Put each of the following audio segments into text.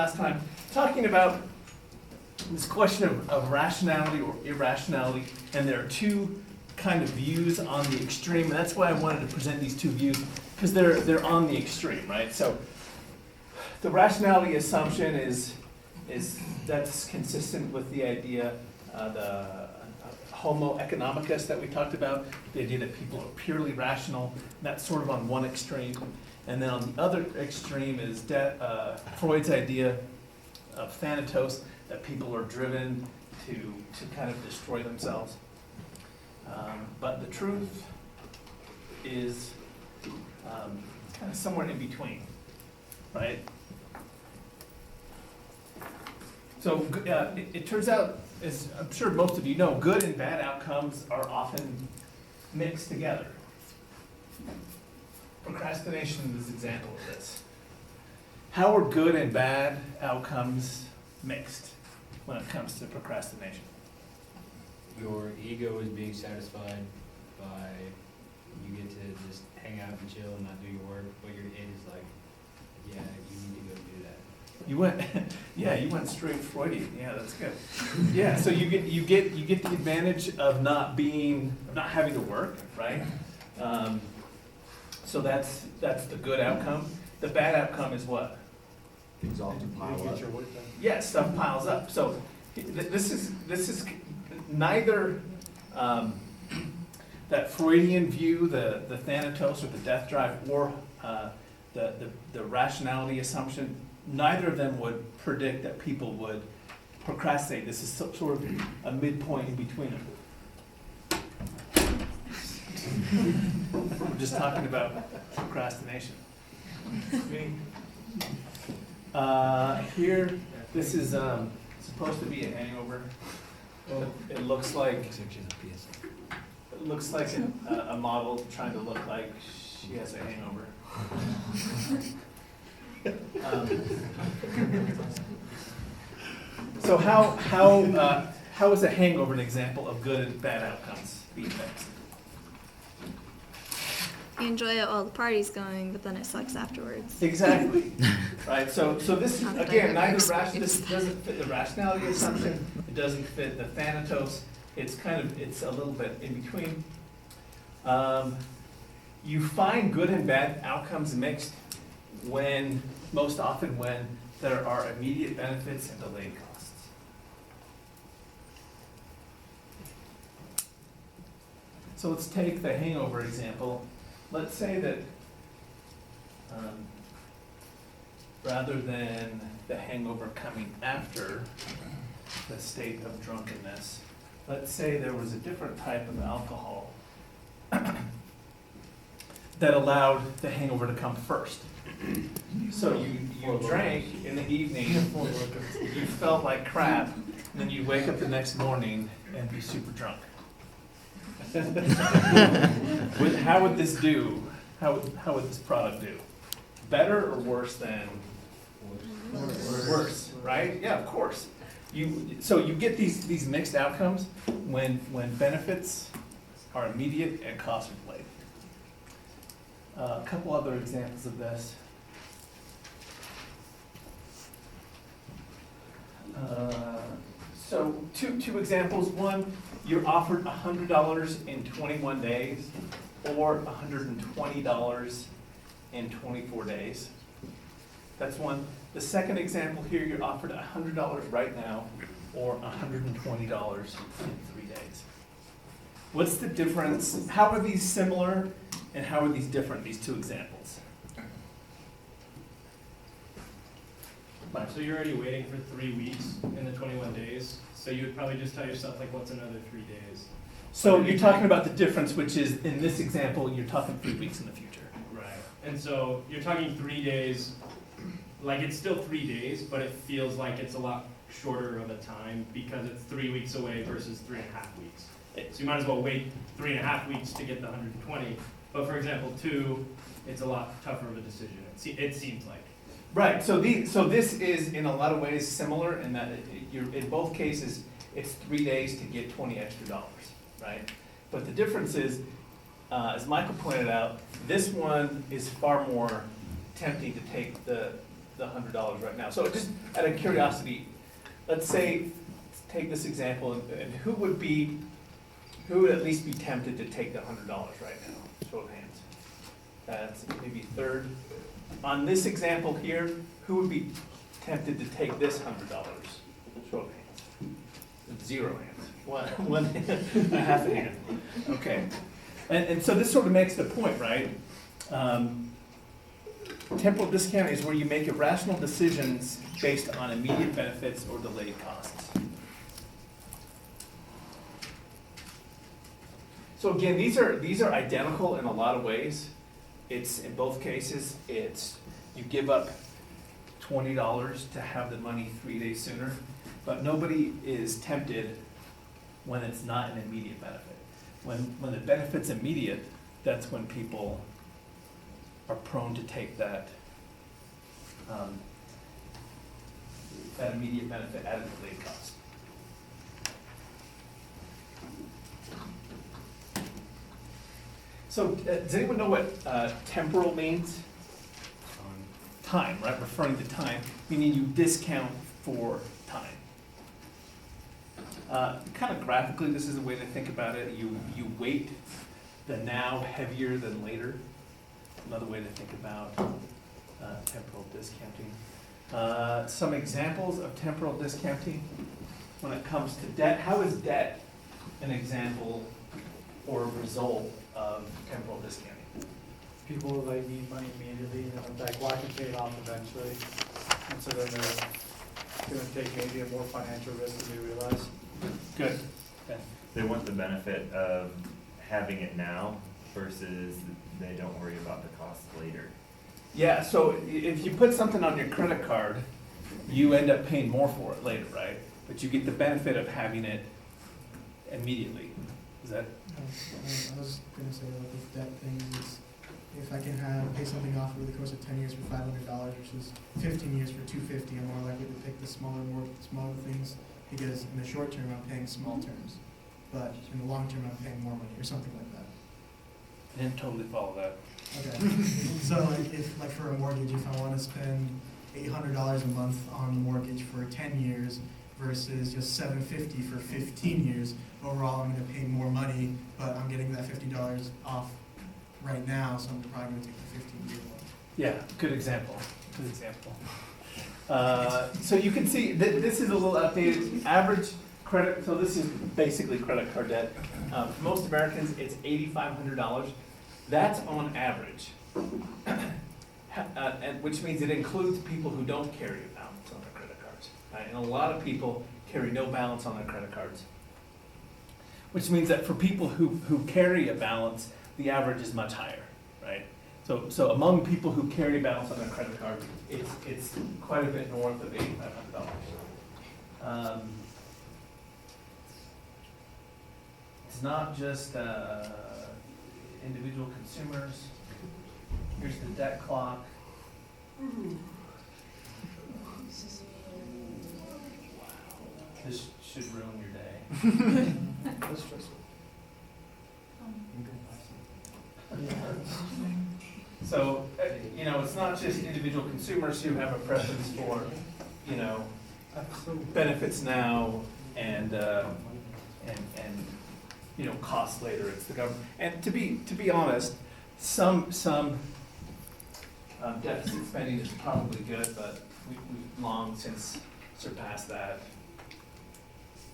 last time, talking about this question of rationality or irrationality, and there are two kind of views on the extreme, and that's why I wanted to present these two views, because they're on the extreme, right? So the rationality assumption is that's consistent with the idea, the homo economicus that we talked about, the idea that people are purely rational. That's sort of on one extreme. And then on the other extreme is Freud's idea of thanatos, that people are driven to kind of destroy themselves. But the truth is kind of somewhere in between, right? So it turns out, as I'm sure most of you know, good and bad outcomes are often mixed together. Procrastination is an example of this. How are good and bad outcomes mixed when it comes to procrastination? Your ego is being satisfied by you get to just hang out and chill and not do your work, but your id is like, yeah, you need to go do that. You went straight Freudian. Yeah, that's good. Yeah, so you get the advantage of not having to work, right? So that's the good outcome. The bad outcome is what? Exalted pile up. Yeah, stuff piles up. So this is neither that Freudian view, the thanatos or the death drive, or the rationality assumption. Neither of them would predict that people would procrastinate. This is sort of a midpoint in between them. We're just talking about procrastination. Here, this is supposed to be a hangover. It looks like a model trying to look like she has a hangover. So how is a hangover an example of good and bad outcomes being mixed? You enjoy it while the party's going, but then it sucks afterwards. Exactly. Right. So this Not that I again, have this experience. doesn't fit the rationality assumption. It doesn't fit the thanatos. It's a little bit in between. You find good and bad outcomes mixed most often when there are immediate benefits and delayed costs. So let's take the hangover example. Let's say that rather than the hangover coming after the state of drunkenness, let's say there was a different type of alcohol that allowed the hangover to come first. So you drank in the evening, you felt like crap, and then you wake up the next morning and be super drunk. How would this do? How would this product do? Better or worse than? Worse, right? Yeah, of course. So you get these mixed outcomes when benefits are immediate and costs are delayed. A couple other examples of this. So two examples. One, you're offered $100 in 21 days or $120 in 24 days. That's one. The second example here, you're offered $100 right now or $120 in 3 days. What's the difference? How are these similar and how are these different, these two examples? So you're already waiting for 3 weeks in the 21 days, so you would probably just tell yourself, like, what's another 3 days? So you're talking about the difference, which is, in this example, you're talking 3 weeks in the future. Right. And so you're talking 3 days, like, it's still 3 days, but it feels like it's a lot shorter of a time because it's 3 weeks away versus 3.5 weeks. So you might as well wait 3.5 weeks to get the 120. But for example, 2, it's a lot tougher of a decision. It seems like. Right, so this is in a lot of ways similar in that in both cases, it's 3 days to get $20 extra, right? But the difference is, as Michael pointed out, this one is far more tempting to take the the $100 right now. So just out of curiosity, let's say, take this example, and who would at least be tempted to take the $100 right now? Show of hands. That's maybe third. On this example here, who would be tempted to take this $100? Show of hands. 0 hands. One a half a hand. Okay. And so this sort of makes the point, right? Temporal discount is where you make irrational decisions based on immediate benefits or delayed costs. So again, these are identical in a lot of ways. It's, in both cases, it's you give up $20 to have the money 3 days sooner, but nobody is tempted when it's not an immediate benefit. When the benefit's immediate, that's when people are prone to take that immediate benefit at a delayed cost. So, does anyone know what temporal means? Time, right? Referring to time, meaning you discount for time. Kind of graphically, this is a way to think about it. You weight the now heavier than later. Another way to think about temporal discounting. Some examples of temporal discounting when it comes to debt. How is debt an example or a result of temporal discounting? People like need money immediately, and they're like, well, I can pay it off eventually. And so then they're gonna take maybe a more financial risk than they realize. Good. Okay. They want the benefit of having it now versus they don't worry about the costs later. Yeah, so if you put something on your credit card, you end up paying more for it later, right? But you get the benefit of having it immediately. Is that? I was gonna say, like, with debt things, is if I can pay something off over the course of 10 years for $500 versus 15 years for $250, I'm more likely to pick the smaller things, because in the short term, I'm paying small terms, but in the long term, I'm paying more money, or something like that. I didn't totally follow that. Okay. So like if, like for a mortgage, if I want to spend $800 a month on the mortgage for 10 years versus just $750 for 15 years, overall I'm going to pay more money, but I'm getting that $50 off right now, so I'm probably going to take the 15-year one. Yeah, good example. Good example. So you can see this is a little outdated. Average credit. So this is basically credit card debt. For most Americans, it's $8,500. That's on average, and which means it includes people who don't carry a balance on their credit cards. Right? And a lot of people carry no balance on their credit cards, which means that for people who carry a balance, the average is much higher, right? So among people who carry a balance on their credit card, it's quite a bit north of $8,500. It's not just individual consumers. Here's the debt clock. This should ruin your day. That's stressful. So, it's not just individual consumers who have a preference for, benefits now and costs later. It's the government. And to be honest, some deficit spending is probably good, but we've long since surpassed that,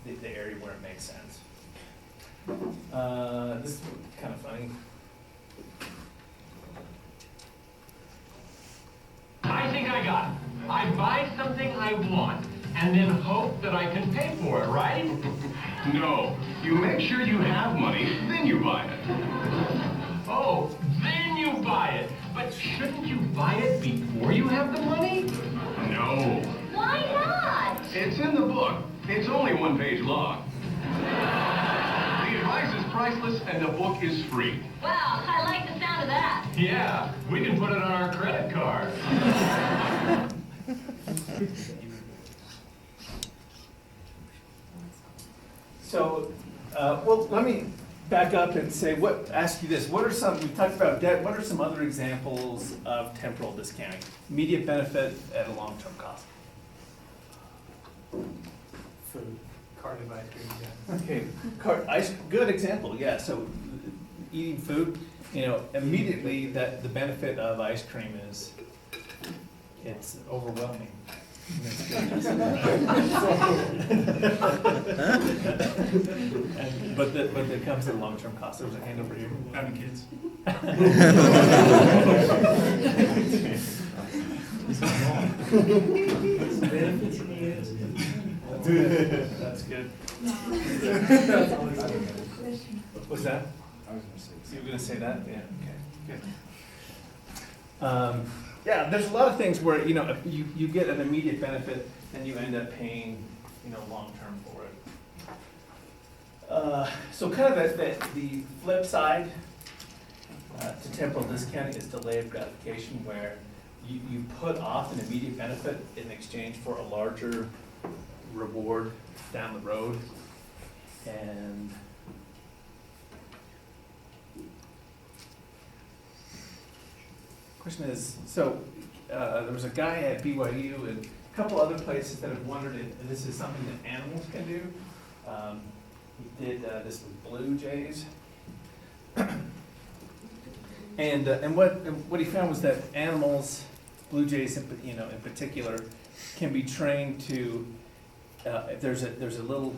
the area where it makes sense. This is kind of funny. I think I got it. I buy something I want and then hope that I can pay for it, right? No. You make sure you have money, then you buy it. Oh, then you buy it. But shouldn't you buy it before you have the money? No. Why not? It's in the book. It's only 1 page long. The advice is priceless and the book is free. Wow, I like the sound of that. Yeah, we can put it on our credit card. So, well, let me back up and say, ask you this, we talked about debt, what are some other examples of temporal discounting? Immediate benefit at a long-term cost. Food, carton of ice cream, yeah. Okay, good example, yeah, so eating food, immediately the benefit of ice cream is, it's overwhelming. But it comes at a long-term cost. There was a hand over here. Having kids. That's good. What's that? I was gonna say. You were gonna say that? Yeah, okay, good. Yeah, there's a lot of things where, you get an immediate benefit and you end up paying, long-term for it. So kind of the flip side to temporal discounting is delay of gratification, where you put off an immediate benefit in exchange for a larger reward down the road. And question is, there was a guy at BYU and a couple other places that have wondered if this is something that animals can do. He did this with blue jays. And what he found was that animals, blue jays in particular, can be trained to, if there's a little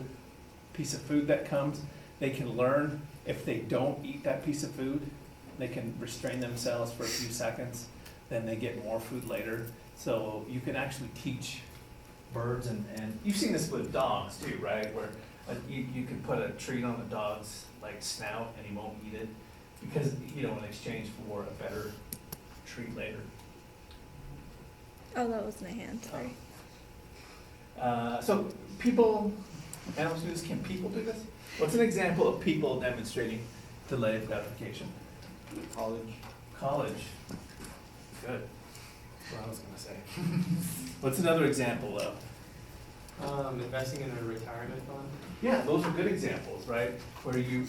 piece of food that comes, they can learn if they don't eat that piece of food, they can restrain themselves for a few seconds, then they get more food later. So you can actually teach birds, and you've seen this with dogs too, right? Where you can put a treat on the dog's snout and he won't eat it because, in exchange for a better treat later. Oh, that was my hand, sorry. So animals do this, can people do this? What's an example of people demonstrating delay of gratification? College. Good. That's what I was gonna say. What's another example of? Investing in a retirement fund. Yeah, those are good examples, right? Where you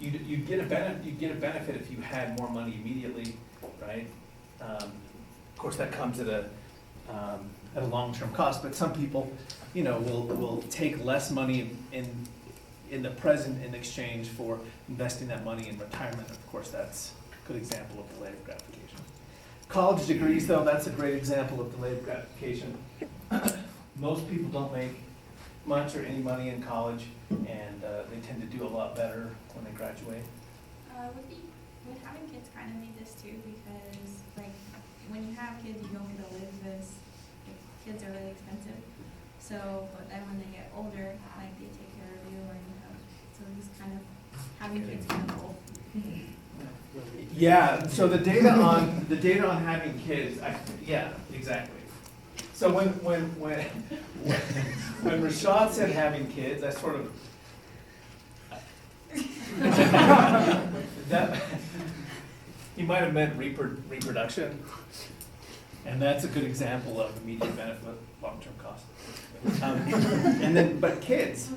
get a benefit if you had more money immediately, right? Of course, that comes at a long-term cost, but some people, will take less money in the present in exchange for investing that money in retirement. Of course, that's a good example of delayed gratification. College degrees, though, that's a great example of delayed gratification. Most people don't make much or any money in college, and they tend to do a lot better when they graduate. With having kids kind of made this too, because when you have kids, you don't get to live this. Kids are really expensive. So, but then when they get older, they take care of you, and so just kind of having kids kind of cool. Yeah. So the data on having kids, yeah, exactly. So when Rashad said having kids, I sort of that he might have meant reproduction, and that's a good example of immediate benefit, long-term cost. But kids.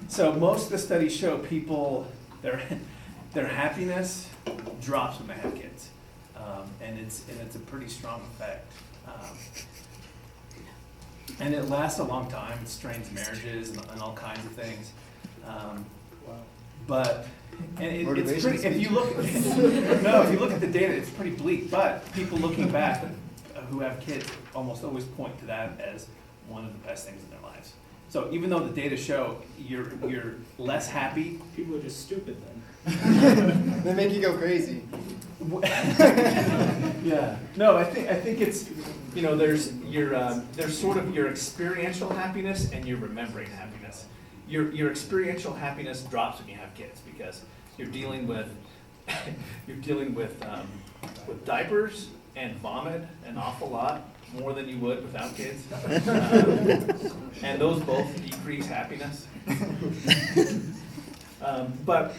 So most of the studies show people their happiness drops when they have kids, and it's a pretty strong effect. And it lasts a long time. It strains marriages and all kinds of things. But it's pretty, if you look at the data, it's pretty bleak. But people looking back who have kids almost always point to that as one of the best things in their lives. So even though the data show you're less happy, People are just stupid then. They make you go crazy. yeah. No, I think it's there's sort of your experiential happiness and your remembering happiness. Your experiential happiness drops when you have kids because you're dealing with with diapers and vomit an awful lot more than you would without kids, and those both decrease happiness. But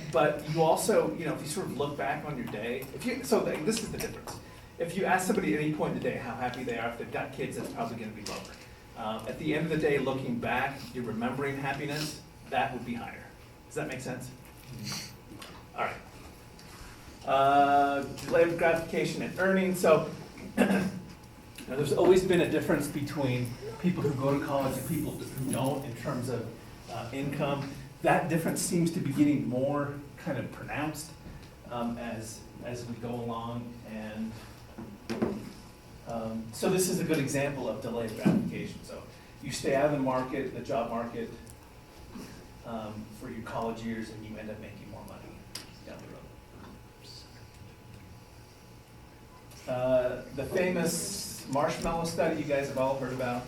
you also, if you sort of look back on your day, this is the difference. If you ask somebody at any point in the day how happy they are, if they've got kids, that's probably going to be lower. At the end of the day, looking back, you're remembering happiness, that would be higher. Does that make sense? All right. Delayed gratification and earning. So now, there's always been a difference between people who go to college and people who don't in terms of income. That difference seems to be getting more kind of pronounced as we go along. And so this is a good example of delayed gratification. So you stay out of the market, the job market, for your college years, and you end up making more money down the road. The famous marshmallow study you guys have all heard about.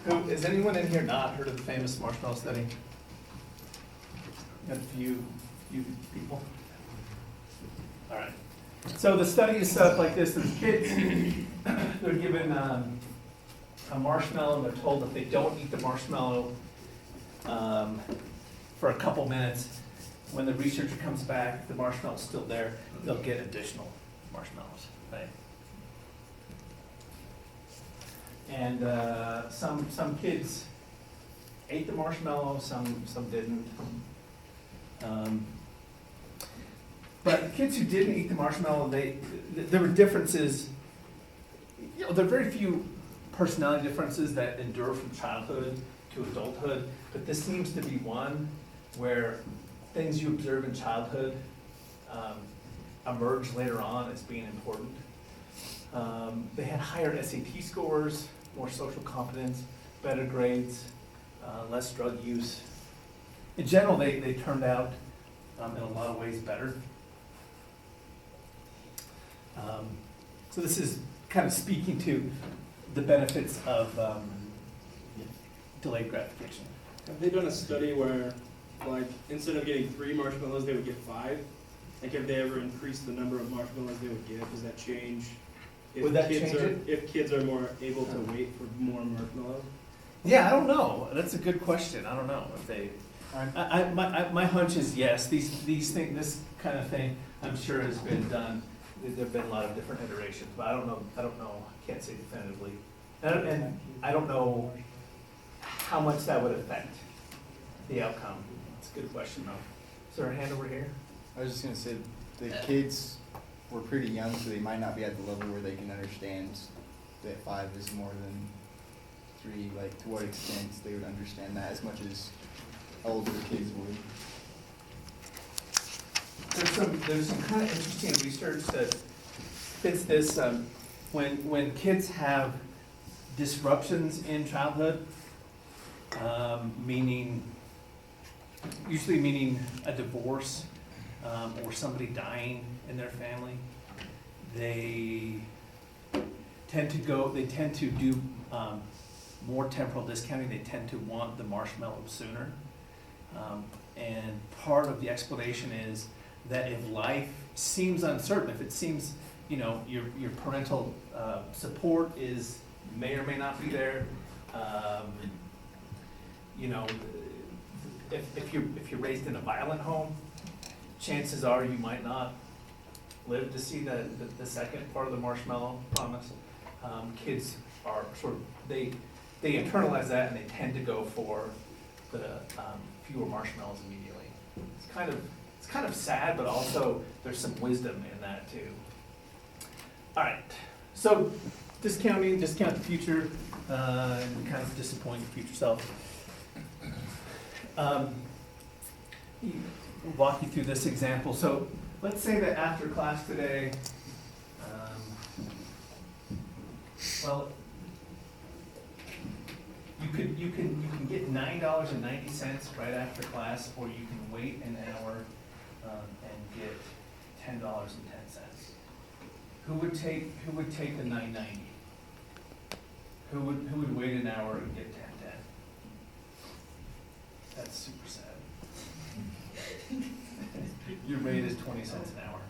Has anyone in here not heard of the famous marshmallow study? Got a few people. All right. So the study is set up like this. There's kids. They're given a marshmallow, and they're told if they don't eat the marshmallow for a couple minutes, when the researcher comes back, if the marshmallow's still there, they'll get additional marshmallows, right? And some kids ate the marshmallow, some didn't. But kids who didn't eat the marshmallow, there were differences. You know, there are very few personality differences that endure from childhood to adulthood, but this seems to be one where things you observe in childhood emerge later on as being important. They had higher SAT scores, more social competence, better grades, less drug use. In general, they turned out in a lot of ways better. So this is kind of speaking to the benefits of delayed gratification. Have they done a study where, like, instead of getting 3 marshmallows, they would get 5? Like, have they ever increased the number of marshmallows they would get? Does that change? Would that change it? If kids are more able to wait for more marshmallows? Yeah, I don't know. That's a good question. I don't know if they. My hunch is yes. These things, this kind of thing, I'm sure has been done. There've been a lot of different iterations, but I don't know. I can't say definitively, and I don't know how much that would affect the outcome. It's a good question though. Is there a hand over here? I was just gonna say, the kids were pretty young, so they might not be at the level where they can understand that 5 is more than 3, like to what extent they would understand that as much as older kids would. There's some kind of interesting research that fits this. When kids have disruptions in childhood, usually meaning a divorce or somebody dying in their family, they tend to do more temporal discounting. They tend to want the marshmallow sooner. And part of the explanation is that if life seems uncertain, if it seems, your parental support may or may not be there, if you're raised in a violent home, chances are you might not live to see the second part of the marshmallow promise. Kids are they internalize that, and they tend to go for the fewer marshmallows immediately. It's kind of sad, but also there's some wisdom in that too. All right, so discount the future, and kind of disappoint your future self. We'll walk you through this example. So let's say that after class today, you can get $9.90 right after class, or you can wait an hour and get $10.10. Who would take the $9.90? Who would wait an hour and get $10.10? That's super sad. Your rate is 20 cents an hour.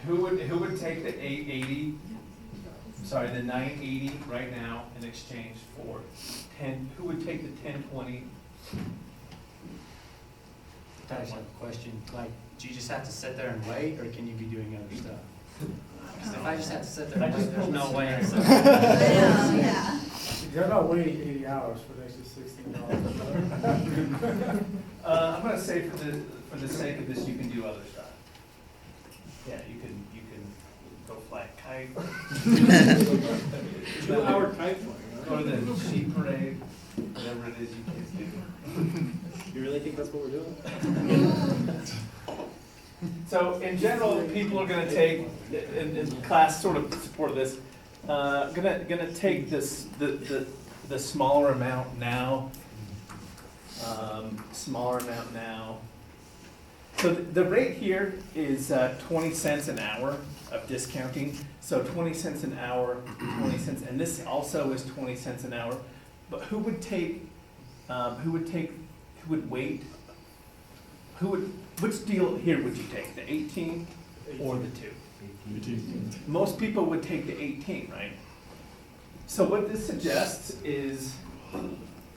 Who would take the the $9.80 right now in exchange for 10? Who would take the $10.20? I just have a question, like, do you just have to sit there and wait, or can you be doing other stuff? 'Cause if I just have to sit there and wait, there's no way I'm sitting there. Yeah. You're not waiting 80 hours for an extra $16. I'm gonna say for the sake of this, you can do other stuff. Yeah, you can go fly a kite. 2-hour kite flying, huh? Go to the sheep parade, whatever it is you kids do. You really think that's what we're doing? So in general, people are gonna take, in class sort of support this, gonna take this, the smaller amount now. Smaller amount now. So the rate here is 20 cents an hour of discounting. So 20 cents an hour, 20 cents, and this also is 20 cents an hour. But who would wait? Which deal here would you take, the 18 or the 2? Most people would take the 18, right? So what this suggests is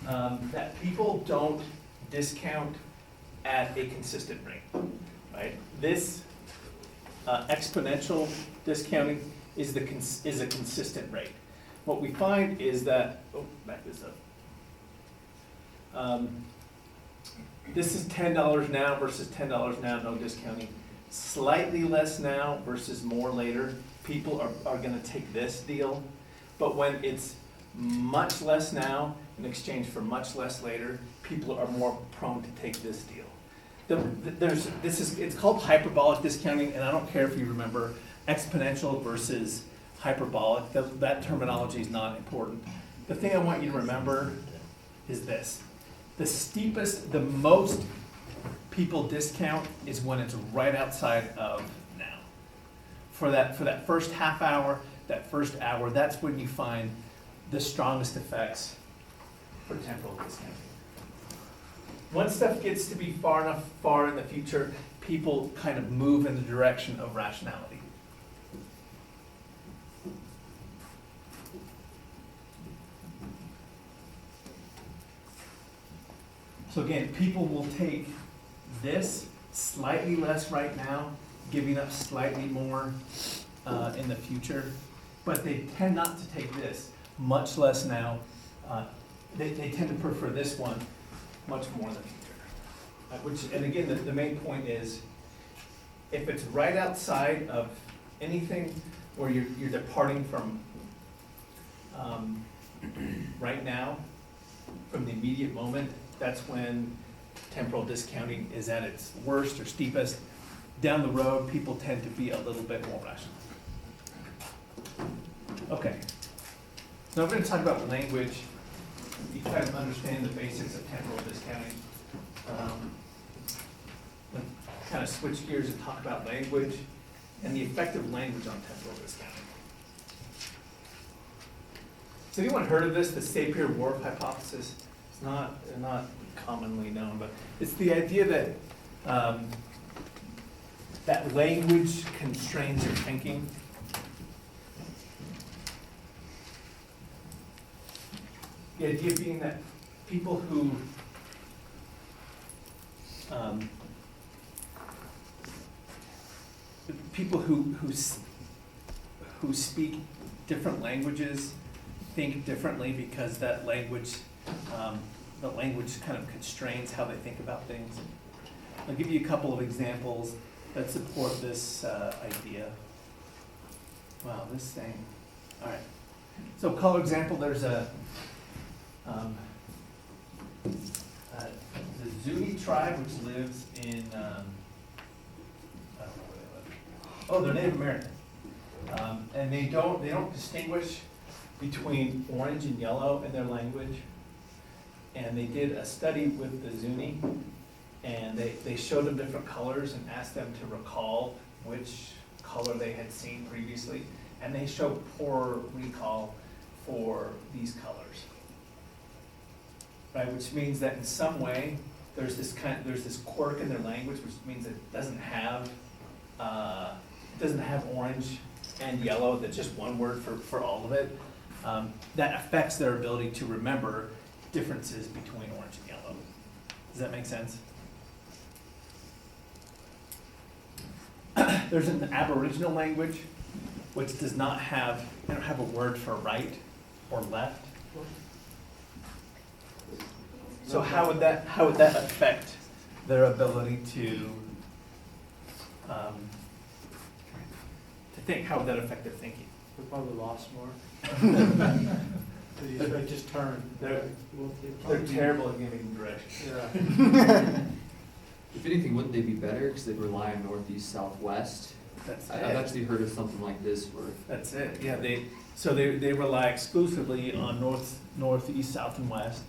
that people don't discount at a consistent rate, right? This exponential discounting is a consistent rate. What we find is that, back this up. This is $10 now versus $10 now, no discounting. Slightly less now versus more later. People are gonna take this deal. But when it's much less now in exchange for much less later, people are more prone to take this deal. It's called hyperbolic discounting, and I don't care if you remember exponential versus hyperbolic. That terminology is not important. The thing I want you to remember is this. The steepest, the most people discount is when it's right outside of now. For that first half hour, that first hour, that's when you find the strongest effects for temporal discounting. Once stuff gets to be far in the future, people kind of move in the direction of rationality. So again, people will take this slightly less right now, giving up slightly more in the future, but they tend not to take this much less now. They tend to prefer this one much more in the future. And again, the main point is, if it's right outside of anything where you're departing from right now, from the immediate moment, that's when temporal discounting is at its worst or steepest. Down the road, people tend to be a little bit more rational. Okay, now we're going to talk about language. You kind of understand the basics of temporal discounting. We'll kind of switch gears and talk about language and the effect of language on temporal discounting. Has anyone heard of this, the Sapir-Whorf hypothesis? It's not commonly known, but it's the idea that that language constrains your thinking. The idea being that people who speak different languages think differently because that language, the language kind of constrains how they think about things. I'll give you a couple of examples that support this idea. Wow, this thing. All right. So, color example. There's the Zuni tribe, which lives in I don't know where they live. Oh, they're Native American, and they don't distinguish between orange and yellow in their language. And they did a study with the Zuni, and they showed them different colors and asked them to recall which color they had seen previously, and they showed poor recall for these colors. Right, which means that in some way there's this quirk in their language, which means it doesn't have orange and yellow. That's just one word for all of it. That affects their ability to remember differences between orange and yellow. Does that make sense? There's an Aboriginal language which does not have, they don't have a word for right or left. So how would that affect their ability to think? How would that affect their thinking? We probably lost more. They just turned. They're terrible at giving directions. Yeah. If anything, wouldn't they be better because they'd rely on northeast, southwest? That's I've it. actually heard of something like this where That's it, yeah, they rely exclusively on north, east, south, and west,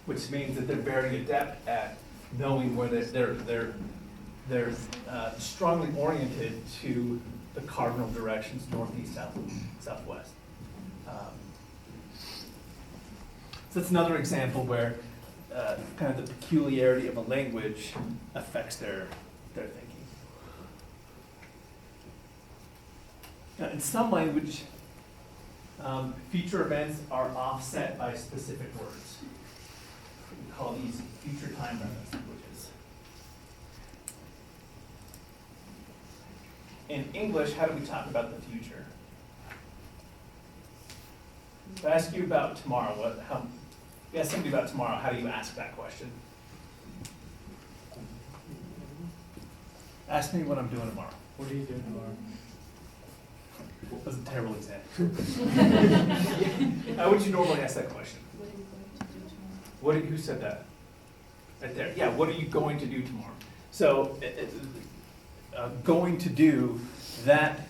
which means that they're very adept at knowing where they're strongly oriented to the cardinal directions, north, east, south, southwest. So that's another example where kind of the peculiarity of a language affects their thinking. Now, in some language, future events are offset by specific words. We call these future time reference languages. In English, how do we talk about the future? If I ask you about tomorrow, if you ask somebody about tomorrow, how do you ask that question? Ask me what I'm doing tomorrow. What are you doing tomorrow? That was a terrible example. How would you normally ask that question? Who said that? Right there. Yeah, what are you going to do tomorrow? So, going to do that,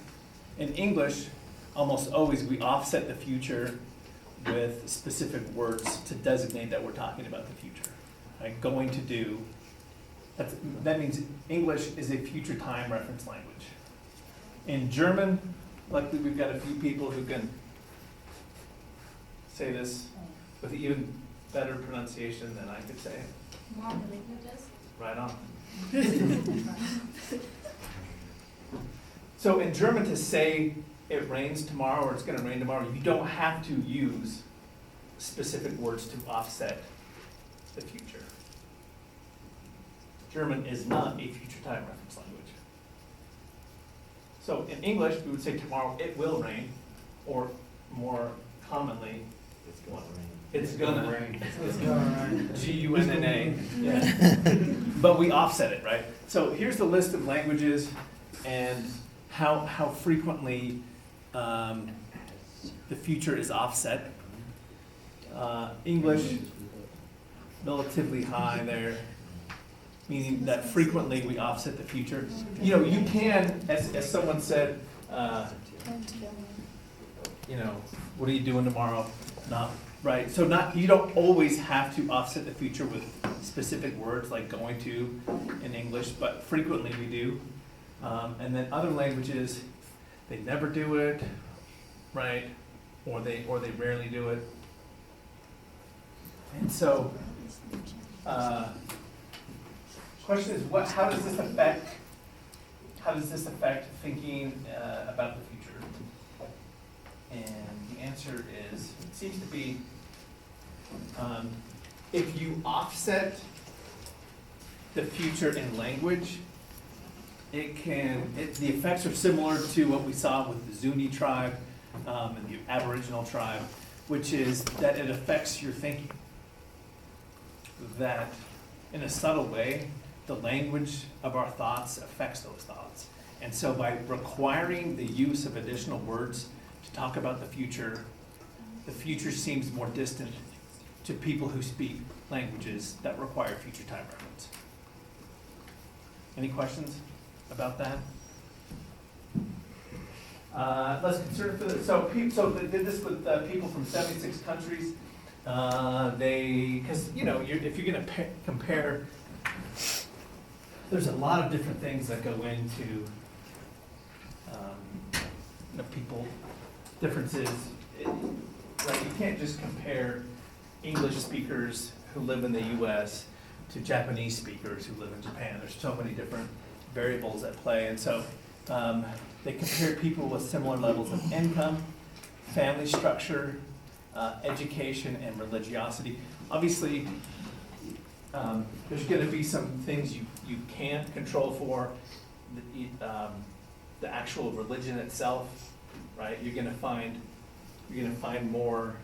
in English, almost always we offset the future with specific words to designate that we're talking about the future. Right? Going to do, that means English is a future time reference language. In German, luckily we've got a few people who can say this with even better pronunciation than I could say it. More languages. Right on. So in German, to say it rains tomorrow or it's going to rain tomorrow, you don't have to use specific words to offset the future. German is not a future time reference language. So in English, we would say tomorrow it will rain, or more commonly, It's going to rain. it's gonna rain. It's going right. G-U-N-N-A. Yeah. But we offset it, right? So here's the list of languages and how frequently the future is offset. English, relatively high there, meaning that frequently we offset the future. You know, you can, as someone said, you know, what are you doing tomorrow? Not, right? So you don't always have to offset the future with specific words like going to in English, but frequently we do. And then other languages, they never do it, right? Or they rarely do it. And so, question is, how does this affect thinking about the future? And the answer is, it seems to be, if you offset the future in language, the effects are similar to what we saw with the Zuni tribe and the Aboriginal tribe, which is that it affects your thinking. That in a subtle way, the language of our thoughts affects those thoughts. And so by requiring the use of additional words to talk about the future seems more distant to people who speak languages that require future time reference. Any questions about that? Let's consider for this. So they did this with people from 76 countries. Because you know, if you're going to compare, there's a lot of different things that go into people differences. Right? You can't just compare English speakers who live in the U.S. to Japanese speakers who live in Japan. There's so many different variables at play, and so they compared people with similar levels of income, family structure, education, and religiosity. Obviously, there's going to be some things you can't control for, the actual religion itself, right? You're going to find more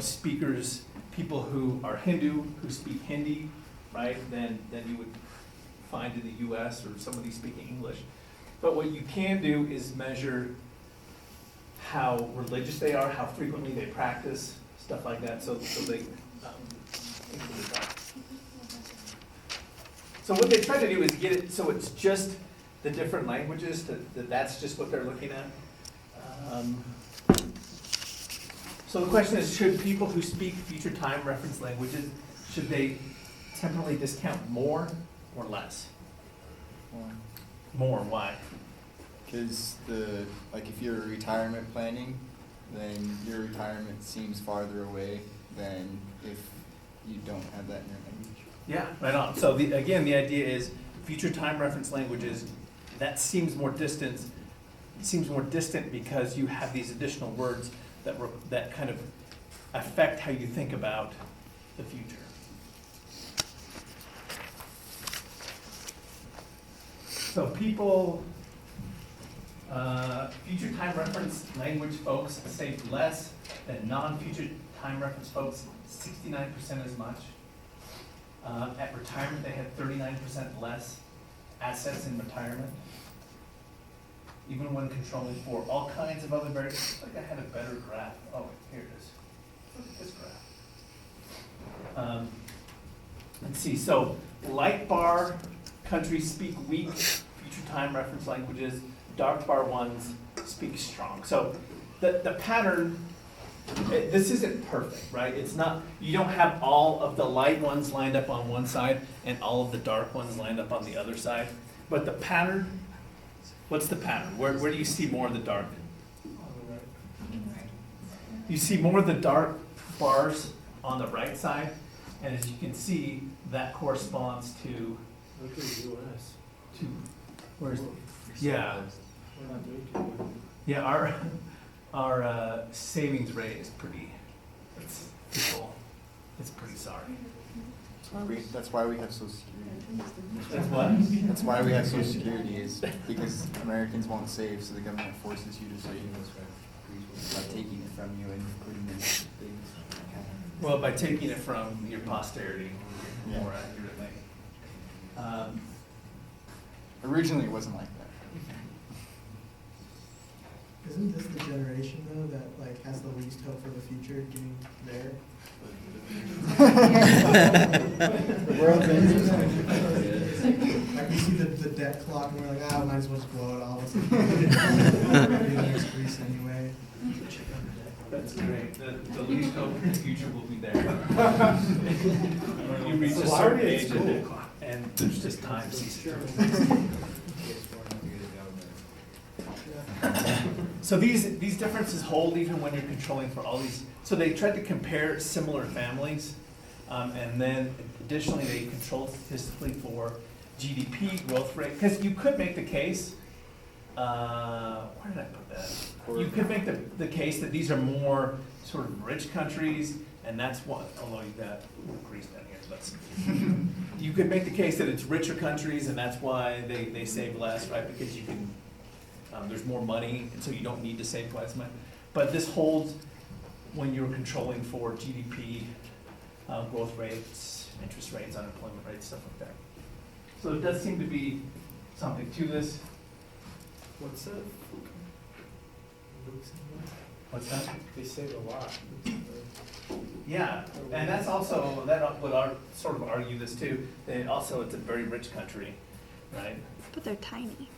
speakers, people who are Hindu, who speak Hindi, right, than you would find in the US or somebody speaking English. But what you can do is measure how religious they are, how frequently they practice, stuff like that, so they include that. So what they try to do is get it so it's just the different languages, that's just what they're looking at. So the question is, should people who speak future time reference languages, should they temporarily discount more or less? More, why? Because if you're retirement planning, then your retirement seems farther away than if you don't have that in your language. Yeah, right on. So the idea is future time reference languages, that seems more distant. It seems more distant because you have these additional words that kind of affect how you think about the future. So people, future time reference language folks save less than non-future time reference folks, 69% as much. At retirement, they had 39% less assets in retirement. Even when controlling for all kinds of other variables. I think I had a better graph. Oh, here it is. Look at this graph. Let's see, so light bar countries speak weak future time reference languages. Dark bar ones speak strong. So the pattern, this isn't perfect, right? It's not, you don't have all of the light ones lined up on one side and all of the dark ones lined up on the other side. But the pattern, what's the pattern? Where do you see more of the dark? You see more of the dark bars on the right side, and as you can see, that corresponds to. Look at the US. To where's? Yeah. We're not doing too well. Yeah, our savings rate is pretty. It's pretty sorry. That's why we have Social Security. That's what? That's why we have Social Security, is because Americans won't save, so the government forces you to save by taking it from you and putting it in things. Well, by taking it from your posterity, Yeah. more accurately. Originally, it wasn't like that. Isn't this the generation though that has the least hope for the future getting there? The world's ending. We see the debt clock and we're like, might as well just blow it all. It's the next Greece anyway. That's great. The least hope in the future will be there. You reach a So why are certain we at age school? and there's just time ceases. So these differences hold even when you're controlling for all these. So they tried to compare similar families, and then additionally they controlled statistically for GDP growth rate. Because you could make the case, where did I put that? You could make the case that these are more sort of rich countries, and that's what, although you've got Greece down here, but you could make the case that it's richer countries, and that's why they save less, right? Because you can, there's more money, and so you don't need to save quite as much. But this holds when you're controlling for GDP, growth rates, interest rates, unemployment rates, stuff like that. So it does seem to be something to this. What's that? What's that? They save a lot. Yeah, and that's also, that would sort of argue this too, that also it's a very rich country, right? But they're tiny.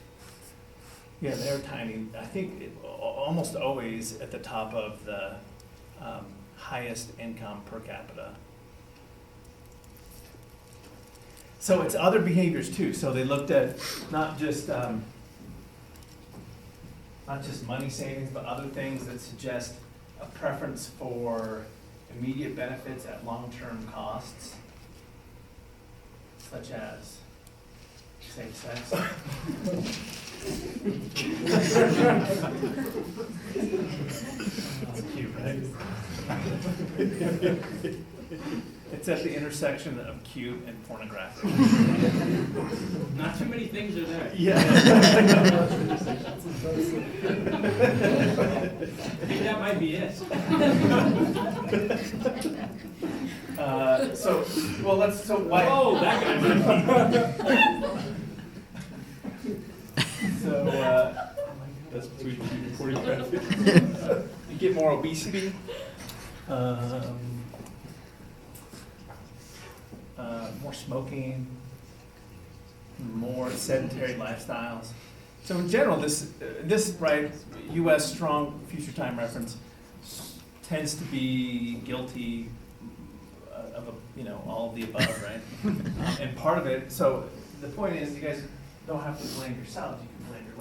Yeah, they're tiny. I think almost always at the top of the highest income per capita. So it's other behaviors too. So they looked at not just money savings, but other things that suggest a preference for immediate benefits at long-term costs, such as safe sex. That's cute, right? It's at the intersection of cute and pornographic. Not too many things are there. Yeah. I think that might be it. So, well, so why? Oh, that guy might So, That's between 45. you get more obesity, more smoking, more sedentary lifestyles. So in general, this right, U.S. strong future time reference tends to be guilty of all of the above, right? And part of it. So the point is, you guys don't have to blame yourselves. You can blame your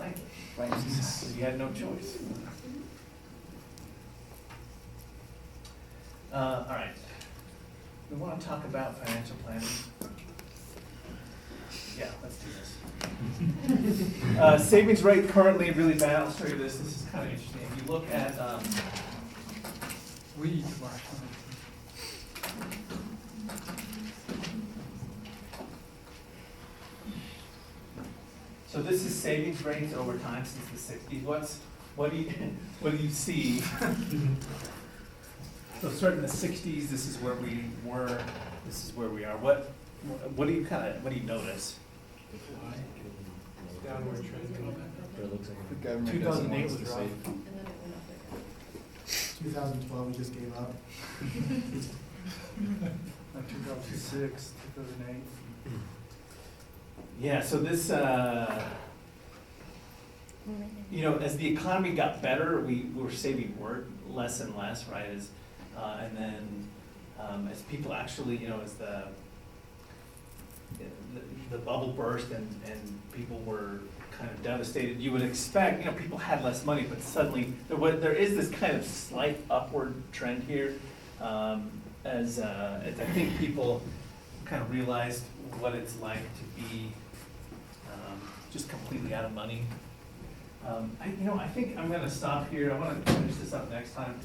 language. So you had no choice. All right. We want to talk about financial planning. Yeah, let's do this. Savings rate currently really bad. I'll show you this. This is kind of interesting. If you look at so this is savings rates over time since the 60s. What do you see? So starting in the 60s, this is where we were. This is where we are. What do you notice? Downward trend. The government 2008 doesn't want us was to rough. save. 2012, we just gave up. Like 2006, 2008. Yeah. So this, as the economy got better, we were saving less and less, right? And then as people actually, as the bubble burst and people were kind of devastated, you would expect, people had less money, but suddenly there is this kind of slight upward trend here, as I think people kind of realized what it's like to be just completely out of money. I think I'm going to stop here. I want to finish this up next time.